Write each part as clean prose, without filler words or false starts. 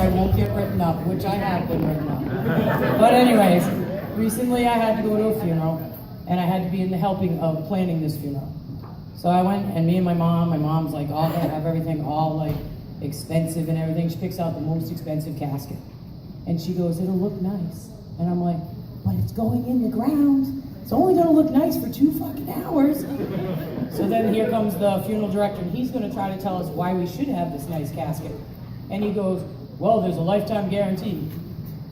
I won't get written up, which I have been written up. But anyways, recently I had to go to a funeral, and I had to be in the helping of planning this funeral. So I went, and me and my mom's like, all have everything all like expensive and everything. She picks out the most expensive casket. And she goes, it'll look nice. And I'm like, but it's going in the ground. It's only gonna look nice for 2 fucking hours. So then here comes the funeral director, and he's gonna try to tell us why we should have this nice casket. And he goes, well, there's a lifetime guarantee.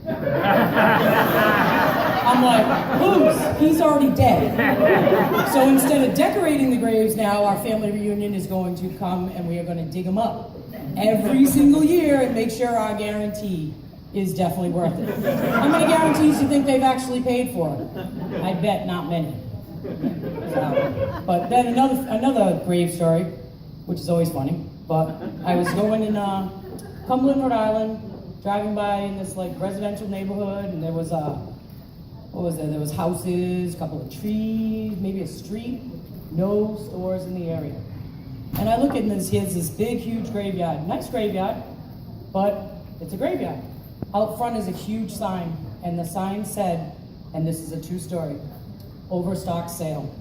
I'm like, whose? He's already dead. So instead of decorating the graves now, our family reunion is going to come and we are gonna dig them up every single year and make sure our guarantee is definitely worth it. How many guarantees do you think they've actually paid for? I bet not many. So, but then another grave story, which is always funny, but I was going in Cumberland, Rhode Island, driving by in this like residential neighborhood, and there was what was there? There was houses, a couple of trees, maybe a street, no stores in the area. And I look at this, here's this big, huge graveyard. Nice graveyard, but it's a graveyard. Out front is a huge sign, and the sign said, and this is a true story, overstock sale.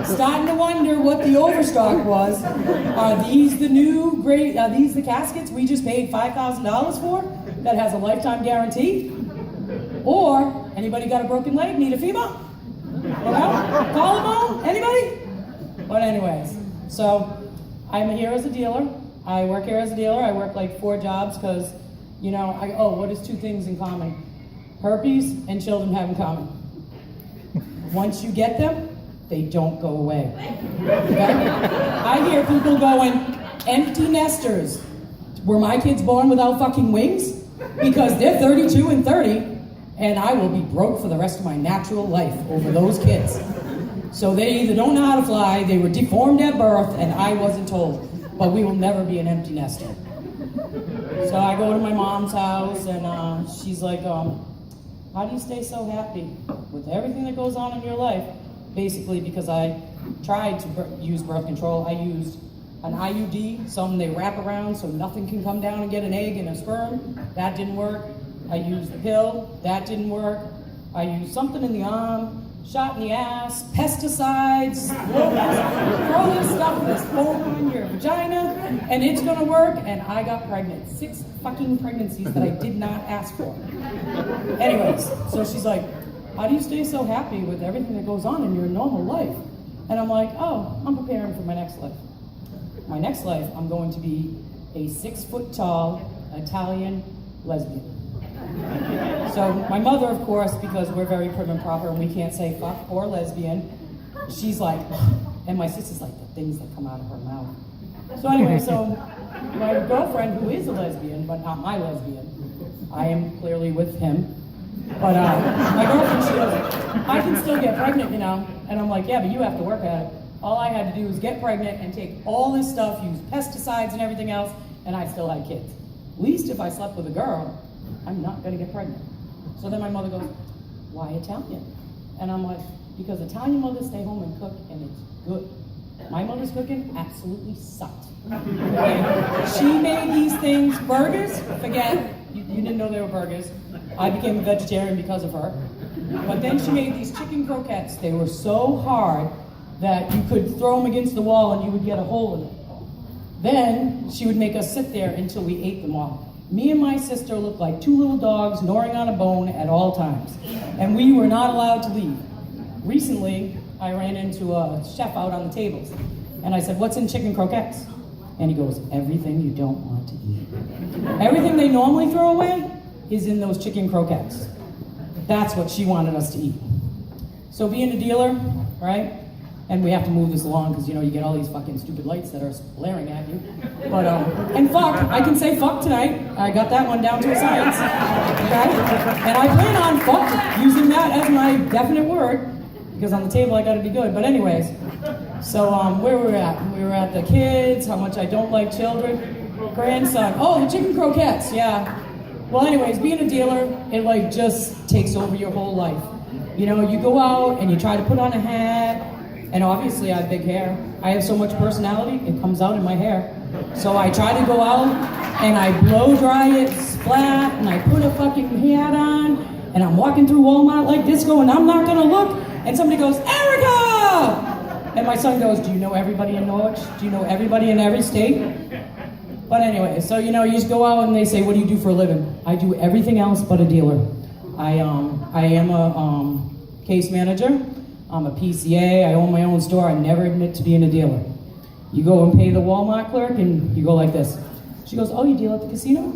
Starting to wonder what the overstock was. Are these the new great, are these the caskets we just paid $5,000 for that has a lifetime guarantee? Or, anybody got a broken leg, need a FEMA? Collarbone, anybody? But anyways, so I'm here as a dealer. I work here as a dealer. I work like 4 jobs because, you know, what is 2 things in common? Herpes and children have in common. Once you get them, they don't go away. Okay? I hear people going, empty nesters. Were my kids born without fucking wings? Because they're 32 and 30, and I will be broke for the rest of my natural life over those kids. So they either don't know how to fly, they were deformed at birth, and I wasn't told. But we will never be an empty nester. So I go to my mom's house, and she's like, how do you stay so happy with everything that goes on in your life? Basically because I tried to use birth control. I used an IUD, something they wrap around so nothing can come down and get an egg and a sperm. That didn't work. I used the pill. That didn't work. I used something in the arm, shot in the ass, pesticides, throw this stuff with this foam on your vagina, and it's gonna work, and I got pregnant. 6 fucking pregnancies that I did not ask for. Anyways, so she's like, how do you stay so happy with everything that goes on in your normal life? And I'm like, oh, I'm preparing for my next life. My next life, I'm going to be a 6-foot-tall Italian lesbian. So my mother, of course, because we're very prim and proper and we can't say fuck or lesbian, she's like, and my sister's like, the things that come out of her mouth. So anyway, so my girlfriend, who is a lesbian, but not my lesbian, I am clearly with him, but my girlfriend, she goes, I can still get pregnant, you know, and I'm like, yeah, but you have to work at it. All I had to do was get pregnant and take all this stuff, use pesticides and everything else, and I still had kids. At least if I slept with a girl, I'm not gonna get pregnant. So then my mother goes, why Italian? And I'm like, because Italian mothers stay home and cook, and it's good. My mother's cooking absolutely sucked. She made these things, burgers, forget, you didn't know they were burgers. I became a vegetarian because of her. But then she made these chicken croquettes. They were so hard that you could throw them against the wall and you would get a hole in it. Then she would make us sit there until we ate them all. Me and my sister looked like 2 little dogs gnawing on a bone at all times. And we were not allowed to leave. Recently, I ran into a chef out on the tables. And I said, what's in chicken croquettes? And he goes, everything you don't want to eat. Everything they normally throw away is in those chicken croquettes. That's what she wanted us to eat. So being a dealer, right? And we have to move this along because, you know, you get all these fucking stupid lights that are blaring at you. But, and fuck, I can say fuck tonight. I got that one down to a science. Okay? And I plan on fuck using that as my definite word because on the table I gotta be good. But anyways, so where were we at? We were at the kids, how much I don't like children. Grandson, oh, the chicken croquettes, yeah. Well, anyways, being a dealer, it like just takes over your whole life. You know, you go out and you try to put on a hat, and obviously I have big hair. I have so much personality, it comes out in my hair. So I try to go out and I blow dry it flat and I put a fucking hat on and I'm walking through Walmart like this going, I'm not gonna look. And somebody goes, Erica! And my son goes, do you know everybody in Norwich? Do you know everybody in every state? But anyway, so you just go out and they say, what do you do for a living? I do everything else but a dealer. I am a case manager. I'm a PCA. I own my own store. I never admit to being a dealer. You go and pay the Walmart clerk and you go like this. She goes, oh, you deal at the casino?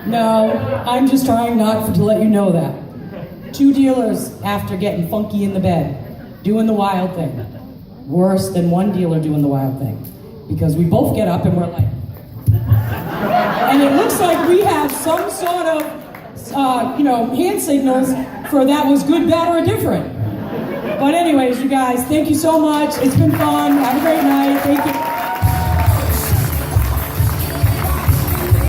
No, I'm just trying not to let you know that. 2 dealers after getting funky in the bed, doing the wild thing. Worse than 1 dealer doing the wild thing. Because we both get up and we're like, and it looks like we have some sort of, hand signals for that was good, bad, or different. But anyways, you guys, thank you so much. It's been fun. Have a great night. Thank you.